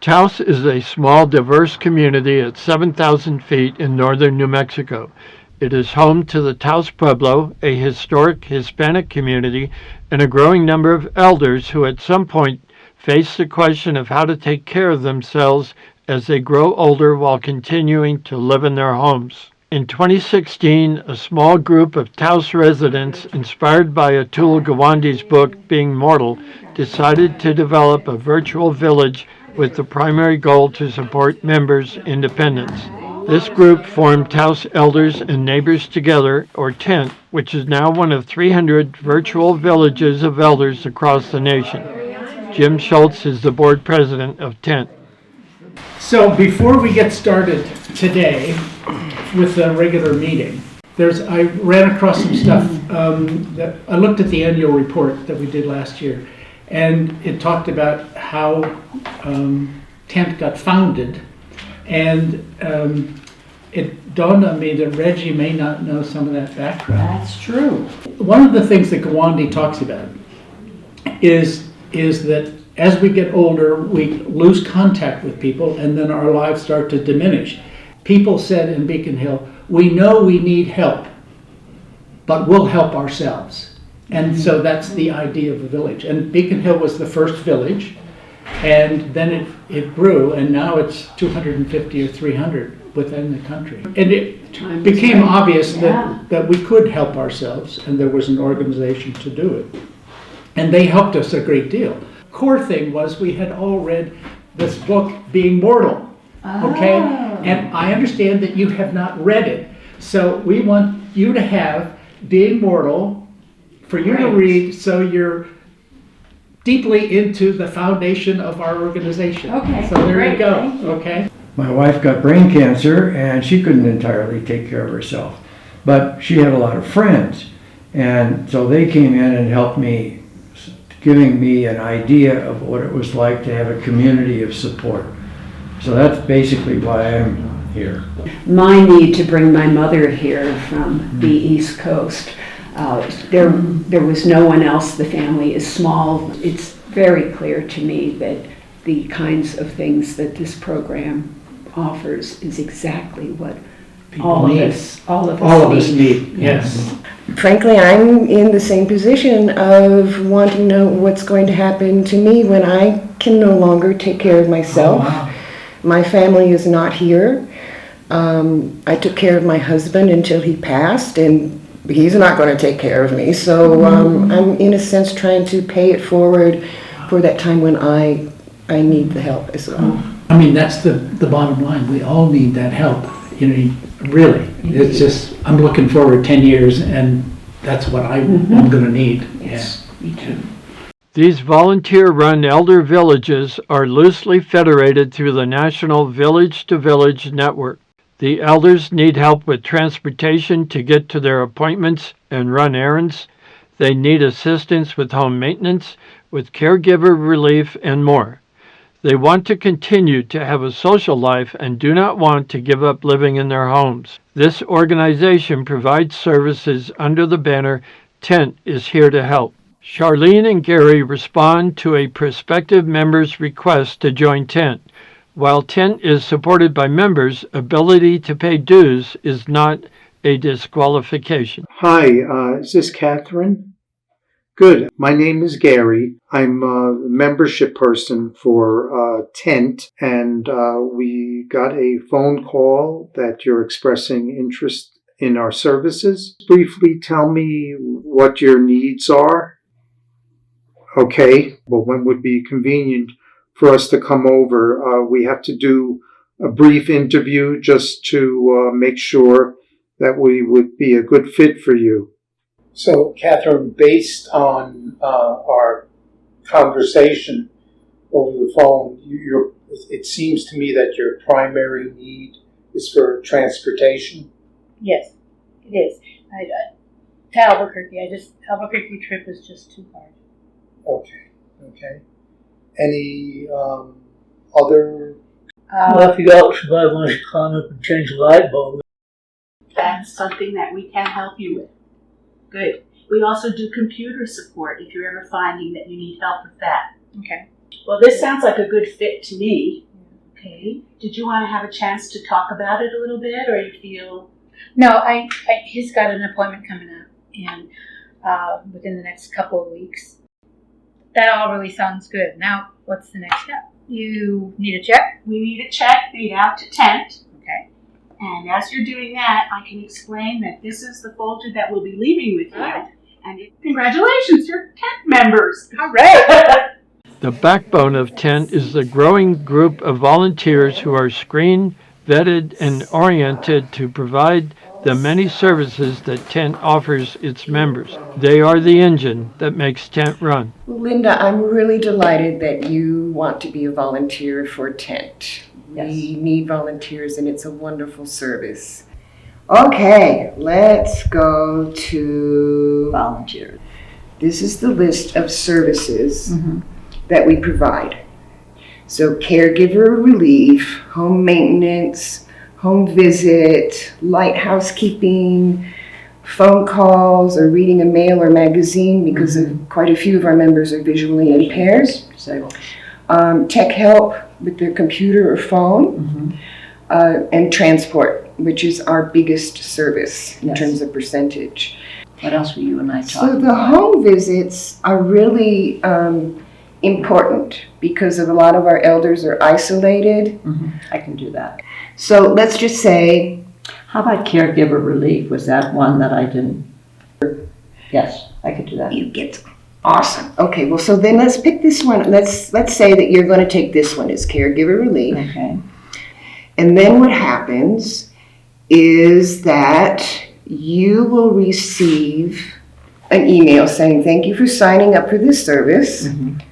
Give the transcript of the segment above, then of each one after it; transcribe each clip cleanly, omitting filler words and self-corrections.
Taos is a small, diverse community at 7,000 feet in northern New Mexico. It is home to the Taos Pueblo, a historic Hispanic community, and a growing number of elders who at some point face the question of how to take care of themselves as they grow older while continuing to live in their homes. In 2016, a small group of Taos residents, inspired by Atul Gawande's book Being Mortal, decided to develop a virtual village with the primary goal to support members' independence. This group formed Taos Elders and Neighbors Together, or TENT, which is now one of 300 virtual villages of elders across the nation. Jim Schultz is the board president of TENT. So before we get started today with the regular meeting, I ran across some stuff that I looked at the annual report that we did last year, and it talked about how TENT got founded, and it dawned on me that Reggie may not know some of that background. That's true. One of the things that Gawande talks about is that as we get older, we lose contact with people, and then our lives start to diminish. People said in Beacon Hill, we know we need help, but we'll help ourselves. And so that's the idea of a village. And Beacon Hill was the first village, and then it grew, and now it's 250 or 300 within the country. And it became obvious that we could help ourselves, and there was an organization to do it. And they helped us a great deal. Core thing was we had all read this book, Being Mortal, okay? And I understand that you have not read it. So we want you to have Being Mortal for you to read, so you're deeply into the foundation of our organization. Okay. So there you go, okay? My wife got brain cancer and she couldn't entirely take care of herself, but she had a lot of friends. And so they came in and helped me, giving me an idea of what it was like to have a community of support. So that's basically why I'm here. My need to bring my mother here from the East Coast, there was no one else. The family is small. It's very clear to me that the kinds of things that this program offers is exactly what all of us need. Yes. Frankly, I'm in the same position of wanting to know what's going to happen to me when I can no longer take care of myself. Oh, wow. My family is not here. I took care of my husband until he passed, and he's not going to take care of me. So I'm in a sense trying to pay it forward for that time when I need the help as well. I mean, that's the bottom line. We all need that help. You know, really. It's just, I'm looking forward 10 years, and that's what I'm going to need. Yes, me too. These volunteer-run elder villages are loosely federated through the National Village to Village Network. The elders need help with transportation to get to their appointments and run errands. They need assistance with home maintenance, with caregiver relief, and more. They want to continue to have a social life and do not want to give up living in their homes. This organization provides services under the banner, TENT is here to help. Charlene and Gary respond to a prospective member's request to join TENT. While TENT is supported by members, ability to pay dues is not a disqualification. Hi, is this Catherine? Good. My name is Gary. I'm a membership person for TENT, and we got a phone call that you're expressing interest in our services. Briefly tell me what your needs are. Okay. Well, when would be convenient for us to come over? We have to do a brief interview just to make sure that we would be a good fit for you. So, Catherine, based on our conversation over the phone, it seems to me that your primary need is for transportation. Yes, it is. To Albuquerque. Albuquerque trip is just too hard. Okay. Any other? Well, if you got somebody wants to climb up and change a light bulb. That's something that we can help you with. Good. We also do computer support if you're ever finding that you need help with that. Okay. Well, this sounds like a good fit to me. Okay. Did you want to have a chance to talk about it a little bit, or you feel? No, he's got an appointment coming up, and within the next couple of weeks. That all really sounds good. Now, what's the next step? You need a check? We need a check made out to Tent. Okay. And as you're doing that, I can explain that this is the folder that we'll be leaving with you. Right. And congratulations, you're Tent members. All right. The backbone of Tent is the growing group of volunteers who are screened, vetted, and oriented to provide the many services that Tent offers its members. They are the engine that makes Tent run. Linda, I'm really delighted that you want to be a volunteer for Tent. We need volunteers and it's a wonderful service. Okay, let's go to Volunteer. This is the list of services that we provide. So caregiver relief, home maintenance, home visit, light housekeeping, phone calls, or reading a mail or magazine because quite a few of our members are visually impaired. Tech help with their computer or phone, and transport, which is our biggest service in terms of percentage. What else were you and I So talking the about? home visits are really important because of a lot of our elders are isolated. I can do that. So let's just say, How about caregiver relief? Was that one that I didn't? Yes, I could do that. you get awesome. Okay, well, so then let's pick this one. Let's say that you're going to take this one as caregiver relief. Okay. And then what happens is that you will receive an email saying, thank you for signing up for this service.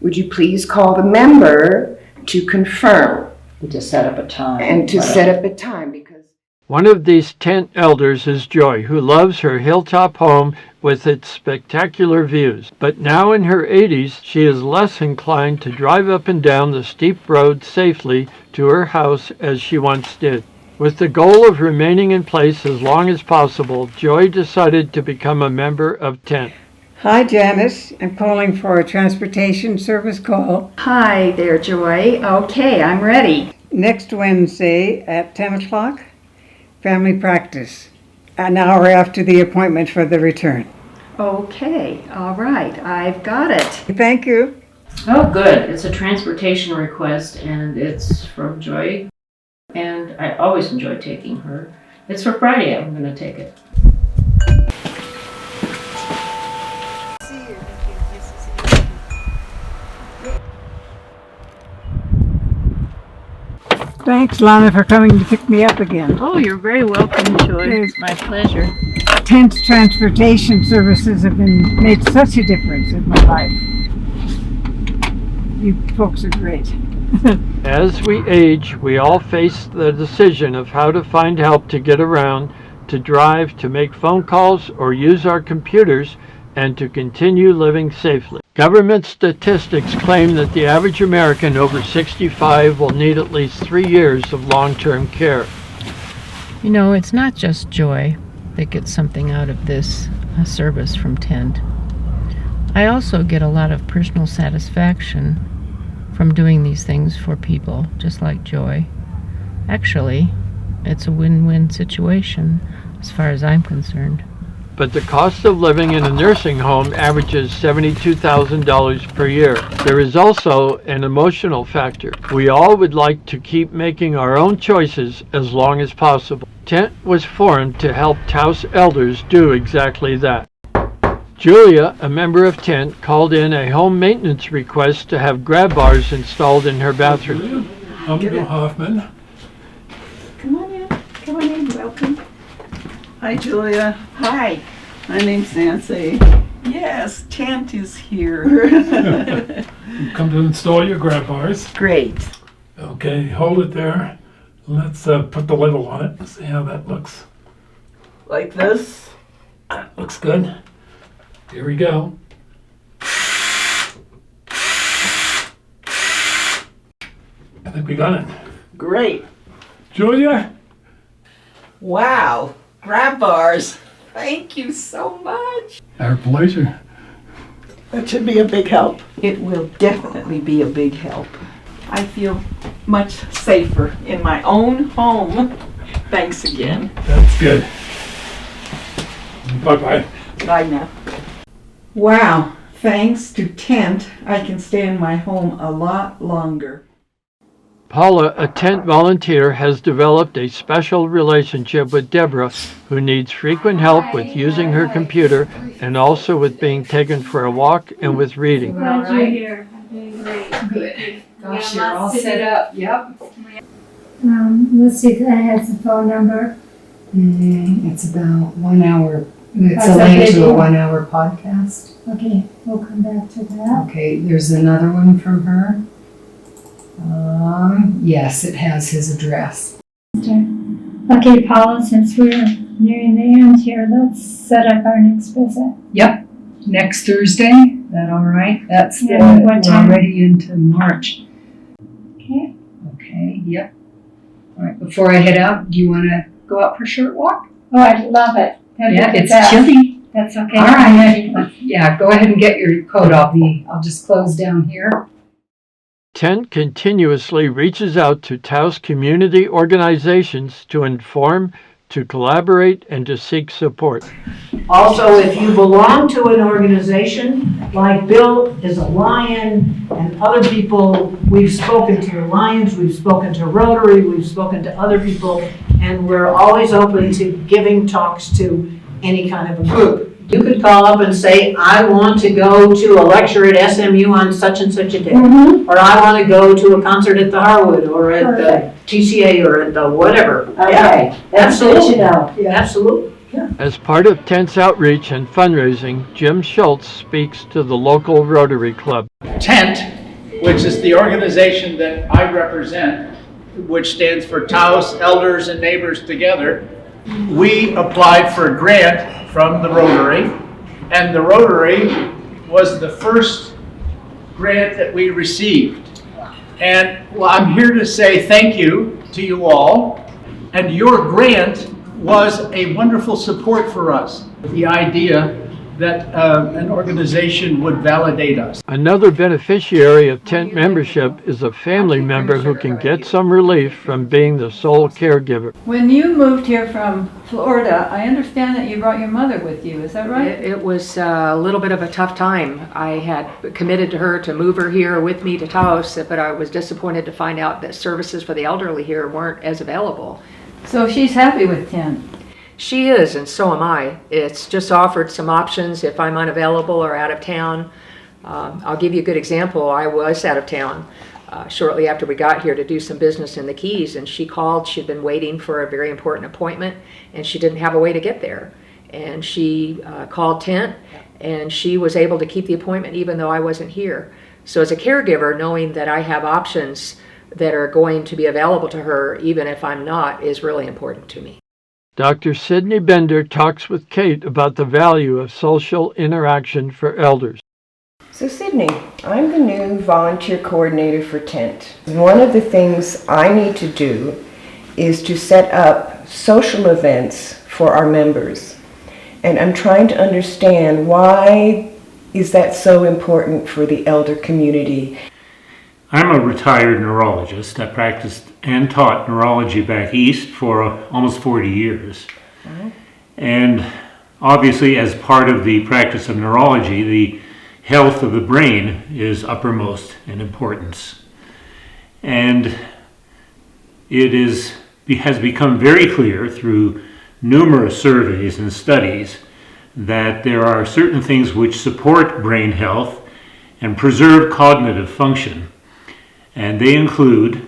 Would you please call the member to confirm To set up a time. and to set up a time? Because One of these Tent elders is Joy, who loves her hilltop home with its spectacular views. But now in her 80s, she is less inclined to drive up and down the steep road safely to her house as she once did. With the goal of remaining in place as long as possible, Joy decided to become a member of Tent. Hi, Janice. I'm calling for a transportation service call Hi there, Joy. Okay, I'm ready. next Wednesday at 10 o'clock. Family practice, an hour after the appointment for the return. Okay, all right, I've got it. Thank you. Oh, good. It's a transportation request, and it's from Joy. And I always enjoy taking her. It's for Friday. I'm going to take it. Thanks, Lana, for coming to pick me up again. Oh, you're very welcome, Joy. It's my pleasure. Tent's transportation services have made such a difference in my life. You folks are great. As we age, we all face the decision of how to find help to get around, to drive, to make phone calls, or use our computers, and to continue living safely. Government statistics claim that the average American over 65 will need at least 3 years of long-term care. You know, it's not just Joy that gets something out of this service from Tent. I also get a lot of personal satisfaction from doing these things for people, just like Joy. Actually, it's a win-win situation as far as I'm concerned. But the cost of living in a nursing home averages $72,000 per year. There is also an emotional factor. We all would like to keep making our own choices as long as possible. Tent was formed to help Taos elders do exactly that. Julia, a member of Tent, called in a home maintenance request to have grab bars installed in her bathroom. I'm Bill Hoffman. Come on in, welcome. Hi, Julia. Hi. My name's Nancy. Yes, Tent is here. You come to install your grab bars. Great. Okay, hold it there. Let's put the label on it. See how that looks. Like this? That looks good. Here we go. I think we got it. Great. Julia? Wow. Grab bars. Thank you so much. Our pleasure. That should be a big help. It will definitely be a big help. I feel much safer in my own home. Thanks again. That's good. Bye-bye. Bye now. Wow, thanks to Tent, I can stay in my home a lot longer. Paula, a tent volunteer, has developed a special relationship with Deborah, who needs frequent help with using her computer and also with being taken for a walk and with reading. Glad you're here. I'm doing great. Good. Gosh, you're all set up. Yep. Let's see if I have the phone number. It's about 1 hour. It's That's a link okay, to a dear. 1 hour podcast. Okay, we'll come back to that. Okay, there's another one from her. Yes, it has his address. Okay, Paula, since we're nearing the end here, let's set up our next visit. Yep, next Thursday. That all right? That's the, Yeah, what time? we're already into March. Okay. Okay, yep. All right, before I head out, do you want to go out for a short walk? Oh, I love it. That'd Yeah, be it's fast. chilly. That's okay. All right. Yeah, go ahead and get your coat. I'll just close down here. Tent continuously reaches out to Taos community organizations to inform, to collaborate, and to seek support. Also, if you belong to an organization, like Bill is a Lion and other people, we've spoken to the Lions, we've spoken to Rotary, we've spoken to other people, and we're always open to giving talks to any kind of a group. You could call up and say, I want to go to a lecture at SMU on such and such a day. Or I want to go to a concert at the Harwood or at the TCA or at the whatever. Okay, that's good to know. Yeah, absolutely. Yeah. As part of Tent's outreach and fundraising, Jim Schultz speaks to the local Rotary Club. Tent, which is the organization that I represent, which stands for Taos Elders and Neighbors Together, we applied for a grant from the Rotary, and the Rotary was the first grant that we received. And well, I'm here to say thank you to you all, and your grant was a wonderful support for us. The idea that an organization would validate us. Another beneficiary of Tent membership is a family member who can get some relief from being the sole caregiver. When you moved here from Florida, I understand that you brought your mother with you, is that right? It was a little bit of a tough time. I had committed to her to move her here with me to Taos, but I was disappointed to find out that services for the elderly here weren't as available. So she's happy with Tent? She is, and so am I. It's just offered some options if I'm unavailable or out of town. I'll give you a good example. I was out of town shortly after we got here to do some business in the Keys, and she called. She'd been waiting for a very important appointment, and she didn't have a way to get there. And she called Tent, and she was able to keep the appointment even though I wasn't here. So as a caregiver, knowing that I have options that are going to be available to her even if I'm not is really important to me. Dr. Sidney Bender talks with Kate about the value of social interaction for elders. So Sydney, I'm the new volunteer coordinator for Tent. One of the things I need to do is to set up social events for our members. And I'm trying to understand why is that so important for the elder community. I'm a retired neurologist. I practiced and taught neurology back east for almost 40 years. And obviously, as part of the practice of neurology, the health of the brain is uppermost in importance. And it has become very clear through numerous surveys and studies that there are certain things which support brain health and preserve cognitive function. And they include,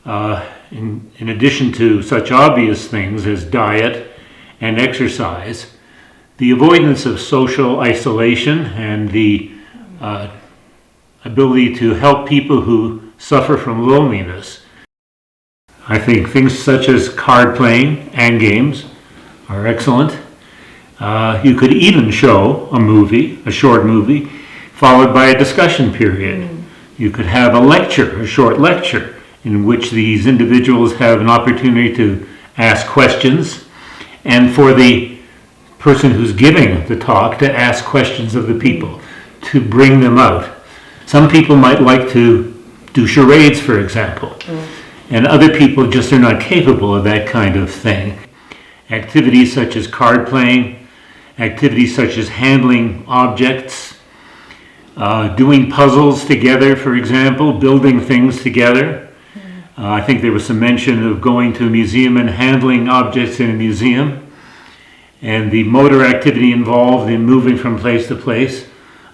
in addition to such obvious things as diet and exercise, the avoidance of social isolation and the ability to help people who suffer from loneliness. I think things such as card playing and games are excellent. You could even show a movie, a short movie, followed by a discussion period. You could have a lecture, a short lecture, in which these individuals have an opportunity to ask questions, and for the person who's giving the talk to ask questions of the people, to bring them out. Some people might like to do charades, for example. And other people just are not capable of that kind of thing. Activities such as card playing, activities such as handling objects, doing puzzles together, for example, building things together. I think there was some mention of going to a museum and handling objects in a museum, and the motor activity involved in moving from place to place.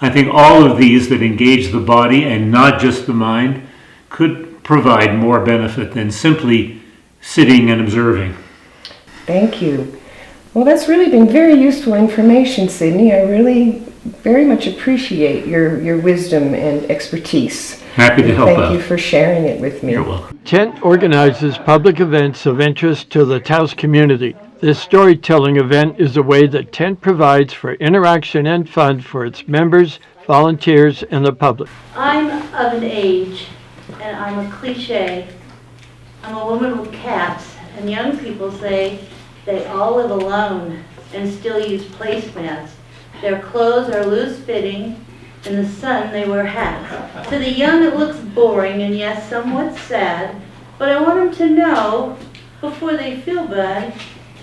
I think all of these that engage the body and not just the mind could provide more benefit than simply sitting and observing. Thank you. Well, that's really been very useful information, Sydney. I really very much appreciate your wisdom and expertise. Happy to help out. Thank you for sharing it with me. You're welcome. Tent organizes public events of interest to the Taos community. This storytelling event is a way that Tent provides for interaction and fun for its members, volunteers, and the public. I'm of an age, and I'm a cliche. I'm a woman with cats, and young people say they all live alone and still use placemats. Their clothes are loose-fitting. In the sun, they wear hats. To the young, it looks boring and yes, somewhat sad, but I want them to know, before they feel bad,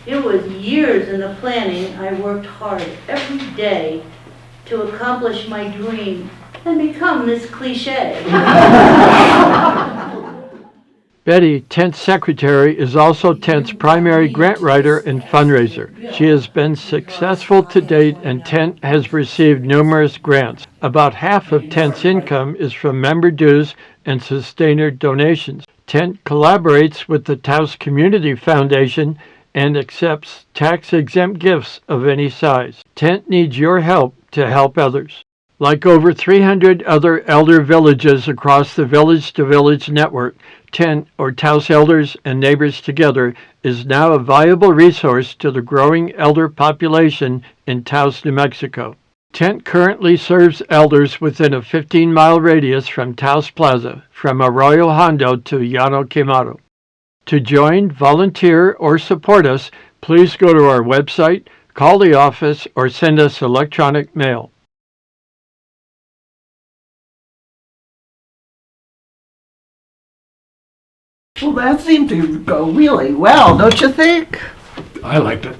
it was years in the planning. I worked hard every day to accomplish my dream and become this cliche. Betty, Tent's secretary, is also Tent's primary grant writer and fundraiser. She has been successful to date, and Tent has received numerous grants. About half of Tent's income is from member dues and sustainer donations. Tent collaborates with the Taos Community Foundation and accepts tax-exempt gifts of any size. Tent needs your help to help others. Like over 300 other elder villages across the Village to Village network, Tent, or Taos Elders and Neighbors Together, is now a viable resource to the growing elder population in Taos, New Mexico. Tent currently serves elders within a 15-mile radius from Taos Plaza, from Arroyo Hondo to Llano Quemado. To join, volunteer, or support us, please go to our website, call the office, or send us electronic mail. Well, that seemed to go really well, don't you think? I liked it.